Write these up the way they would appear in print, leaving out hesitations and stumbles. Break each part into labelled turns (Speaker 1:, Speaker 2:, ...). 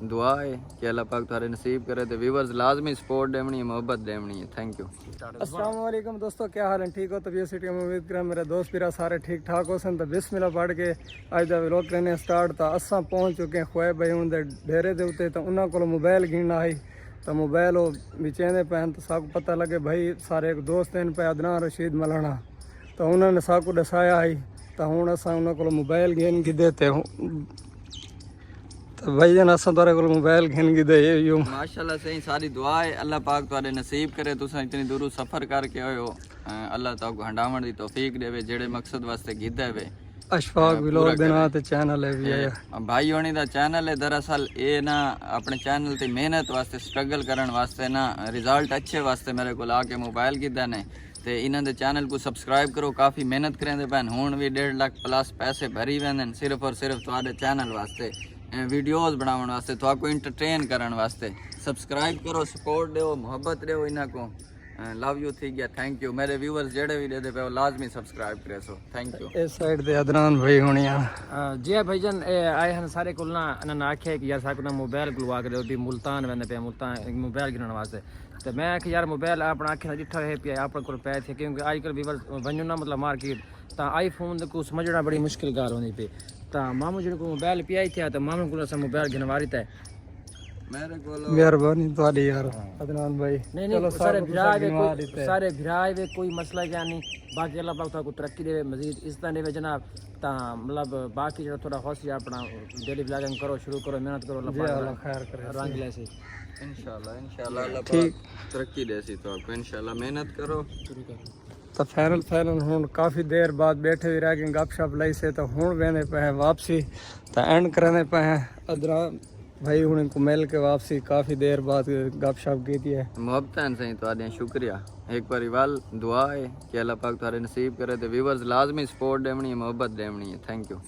Speaker 1: दुआ है कि अल्लाह पाक थारे नसीब करे तो व्यूअर्स लाजमी सपोर्ट देवनी है, मोहब्बत देवनी है। Thank you.
Speaker 2: अस्सलाम वालेकुम दोस्तों, क्या हाल है? ठीक हो? तबीयत सिटी में उम्मीद करें मेरे दोस्त मेरा सारे ठीक ठाक हो सन। तो बिस्मिल्लाह पढ़ के अज का व्लॉग करने स्टार्ट। तो असा पहुँच चुके हैं खुएब भाई उनके डेरे के उत्ते। तो उन्होंने को मोबाइल गिनना आई तो मोबाइल वो बेचेंदे पैन। तो साकू पता लगे भाई सारे एक दोस्त हैं पे अदनान रशीद मलाना। तो उन्होंने साकू दसाया आई तो हूँ असा उन्होंने को मोबाइल गिन के देते हूँ। तो भाई जन असा तुरे को मोबाइल गिन के दे यूं
Speaker 1: माशाल्लाह सही सारी दुआ है अल्लाह पाक तुहाडे नसीब करे। तुसां इतनी दूर सफ़र करके आए हो, अल्लाह ताकू हंडावण दी तौफीक देवे जेड़े मकसद वास्ते गिद्दा वे।
Speaker 2: अशफाक व्लॉग दे नाम ते चैनल है भी है
Speaker 1: भाई होनी दा चैनल है। दरअसल ये ना अपने चैनल ते मेहनत वास्ते स्ट्रगल करन वास्ते ना रिजल्ट अच्छे वास्ते मेरे को आके मोबाइल गिद्दा ने। ते इन्हां दे चैनल को सब्सक्राइब करो, काफ़ी मेहनत करेंदे पैन। हुण भी 1.5 लाख प्लस पैसे भरी वेंदे सिर्फ और सिर्फ तुहाडे चैनल वास्ते, वीडियोस बनाने वास्ते, तो इंटरटेन करने वास्ते। सब्सक्राइब करो, सपोर्ट दो, मोहब्बत दो इन्हों को। लव यू थी गया, थैंक यू। मेरे व्यूअर्स जेडे भी दे पे लाजमी सब्सक्राइब करे सो, थैंक यू।
Speaker 2: इस साइड दे अदनान भाई होनी
Speaker 3: जी हाँ भाईजान आए हैं सारे को ना इन्होंने आख्या कि यार साकू ना मोबाइल गलवा के भी मुल्तान वेंदे पे मुल्तान मोबाइल गिनने वास्ते। तो मैं आखिया यार मोबाइल अपना आखे डिठा है पे अपने को पै थे क्योंकि आजकल व्यूअर्स वनो ना मतलब मार्केट तो आईफोन को समझना बड़ी मुश्किल गाल होनी पे। तो मामू जो मोबाइल पिया ही थे तो मामू को मोबाइल गिनवारी था।
Speaker 2: मेहरबानी तुम्हारी यार अदनान भाई।
Speaker 3: नहीं नहीं सारे भिराए वे कोई मसला क्या नहीं। बाकी अल्लाह पाक को तरक्की देवे, मजीद इस तरह देवे जनाब। ता मतलब बाकी जो थोड़ा हौसला अपना डेली ब्लॉगिंग करो, शुरू करो, मेहनत करो, अल्लाह खैर करे रंग ले से
Speaker 1: इंशाल्लाह। इंशाल्लाह अल्लाह पाक तरक्की देसी तो आपको इंशाल्लाह मेहनत करो।
Speaker 2: तो फाइनल हूँ काफ़ी देर बाद बैठे भी रह गए गपशप लाई से। तो हूँ वेंदे पे हैं वापसी तो एंड करने पे हैं अदनान भाई हूँ इनको मिल के वापसी काफ़ी देर बाद गपशप की थी है।
Speaker 1: मोहब्बत सही तो शुक्रिया। एक बार वाल दुआ है कि अल्लाह पाक थारे नसीब करे तो व्यूअर्स लाजमी सपोर्ट देवनी है, मोहब्बत देवनी है। Thank you.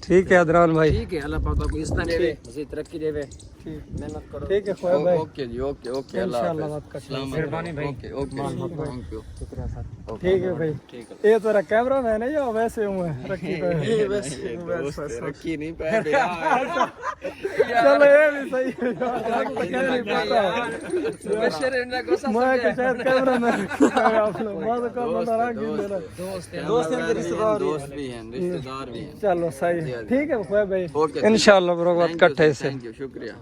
Speaker 2: ठीक है अदनान भाई,
Speaker 3: ठीक है। अल्लाह पाक को इस तरह देवे, मजीद तरक्की देवे, मेहनत करो।
Speaker 2: ठीक है खुएब भाई,
Speaker 1: ओके जी, ओके ओके, इंशाल्लाह बात करते।
Speaker 3: मेहरबानी भाई,
Speaker 1: ओके ओके, थैंक यू,
Speaker 3: शुक्रिया सर।
Speaker 2: ठीक है भाई।
Speaker 1: ठीक है।
Speaker 2: ये तेरा कैमरा मैन है या वैसे हूँ मैं रखी पे
Speaker 1: रखी नहीं पे यार।
Speaker 2: चलो ये भी सही है यार, नहीं पता मैं कि शायद कैमरा मैन आप लोग बाद का बंदा रख देना।
Speaker 1: दोस्त भी हैं, रिश्तेदार भी हैं।
Speaker 2: चलो सही है, ठीक है खुएब भाई,
Speaker 1: ओके
Speaker 2: इंशाल्लाह ब्रो बात इकट्ठे से।
Speaker 1: थैंक यू, शुक्रिया।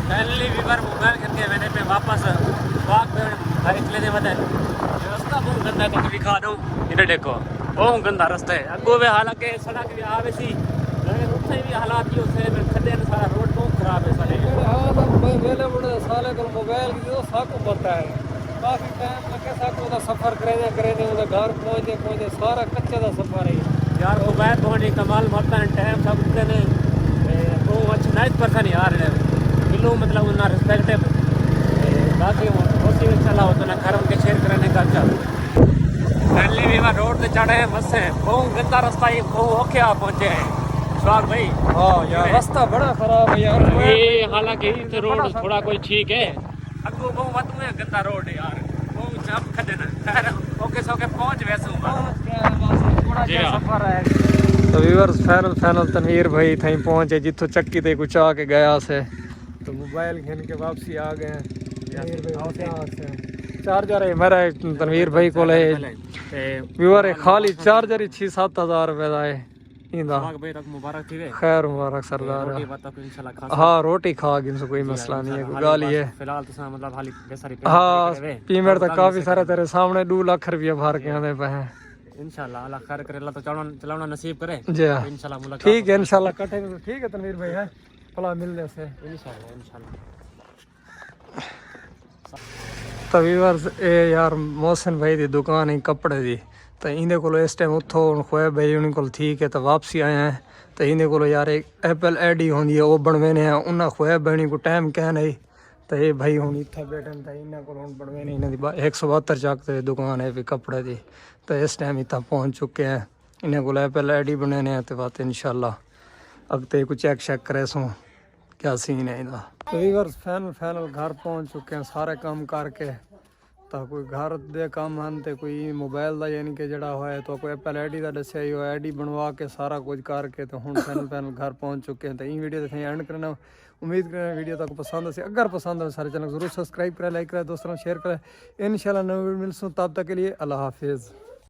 Speaker 3: फाइनली वीवर मोबाइल करके मैंने पे वापस वाक पे भाई निकले थे। बता रास्ता बहुत गंदा है, तो दिखा दूं इधर देखो बहुत गंदा रास्ता है। अगो वे हालांकि सड़क भी आवे सी लेकिन उत्थे भी हालात ही उसे खड्डे ने सारा रोड बहुत खराब है सारे।
Speaker 2: हां तो वेले बड़े साले को मोबाइल की तो साको पता है काफी टाइम लगे साको दा सफर करे उधर घर पहुंचे सारा कच्चे दा सफर है
Speaker 3: यार। मोबाइल बहुत कमाल मरता है टाइम सब ने वो अच्छा नाइट पर नहीं आ रहे किलो मतलब उन्ना रिस्पेक्ट है। बाकी उसी में चला होता ना घर के शेयर करने का। अच्छा पहले भी वहाँ रोड पे चढ़े बस है बहुत गंदा रास्ता ही बहुत ओके आप पहुँचे हैं स्वाग भाई।
Speaker 2: हाँ यार रास्ता बड़ा खराब है यार।
Speaker 3: ये हालांकि इस रोड थोड़ा कोई ठीक है, अगो बहुत मत में गंदा रोड है यार, बहुत जाम खड़े ना। खैर ओके सो पहुँच वैसे सफर है।
Speaker 2: तो व्यूअर्स फाइनल तनवीर भाई थी पहुंचे जिथों चक्की ते कुछ आके गया से। तो मोबाइल घिन के वापसी आ गए हैं। चार्जर है मेरा तनवीर भाई को व्यूअर खाली चार्जर ही 6-7 हज़ार रुपए का है।
Speaker 3: मुबारक थी
Speaker 2: खैर मुबारक सरदार। हाँ रोटी खा गई कोई मसला नहीं है, कोई गाली है
Speaker 3: फिलहाल तो मतलब
Speaker 2: हाँ पेमेंट तो काफी सारे तेरे सामने 2 लाख रुपया भर के आने पे हैं।
Speaker 3: इंशाल्लाह अल्लाह खैर करे, अल्लाह तो चलाना नसीब करे
Speaker 2: जी हाँ
Speaker 3: इंशाल्लाह मुलाकात।
Speaker 2: ठीक है इंशाल्लाह कटे। ठीक है तनवीर भाई है भला मिलने से
Speaker 3: इंशाल्लाह।
Speaker 2: तो व्यूअर्स ए यार मोहसिन भाई दी दुकान है कपड़े दी। तो इन्हें को इस टाइम उतो खुएब भाई उन्हें को ठीक है तो वापसी आए हैं। तो इन्हें को यार एक एप्पल आईडी होंगी है वो बनवेने हैं उन्हें खुएब भाई को टाइम क्या नहीं। तो ये भाई हूँ इतना बैठे तो इन्हें को बनवेने इन्हें 172 चाकते दुकान है कपड़े की। तो इस टाइम इतना पहुँच चुके हैं, इन्हें को एप्पल आईडी बनाने हैं। तो बात इंशाल्लाह अगते कुछ चेक करे सो क्या सीन है इनका। तो व्यूअर्स फाइनल घर पहुँच चुके हैं सारे काम करके। तो ਤਾਂ ਕੋਈ ਘਰ ਦੇ ਕੰਮ ਹਨ ਤੇ ਕੋਈ ਮੋਬਾਈਲ ਦਾ ਯਾਨੀ ਕਿ ਜਿਹੜਾ ਹੋਇਆ ਤਾਂ ਕੋਈ ਐਪਲ ਆਈਡੀ ਦਾ ਦੱਸਿਆ ਹੀ ਹੋਇਆ ਆਈਡੀ ਬਣਵਾ ਕੇ ਸਾਰਾ ਕੁਝ ਕਰਕੇ ਤੇ ਹੁਣ ਪੈਨਲ ਘਰ ਪਹੁੰਚ ਚੁੱਕੇ हैं। तो ये वीडियो देखें एंड करना उम्मीद करें वीडियो तक पसंद से अगर पसंद हो सारे चैनल को जरूर सब्सक्राइब करें लाइक करें दोस्तों शेयर करें इंशाल्लाह नई वीडियो मिलसूँ तब तक के लिए अल्लाह हाफिज़।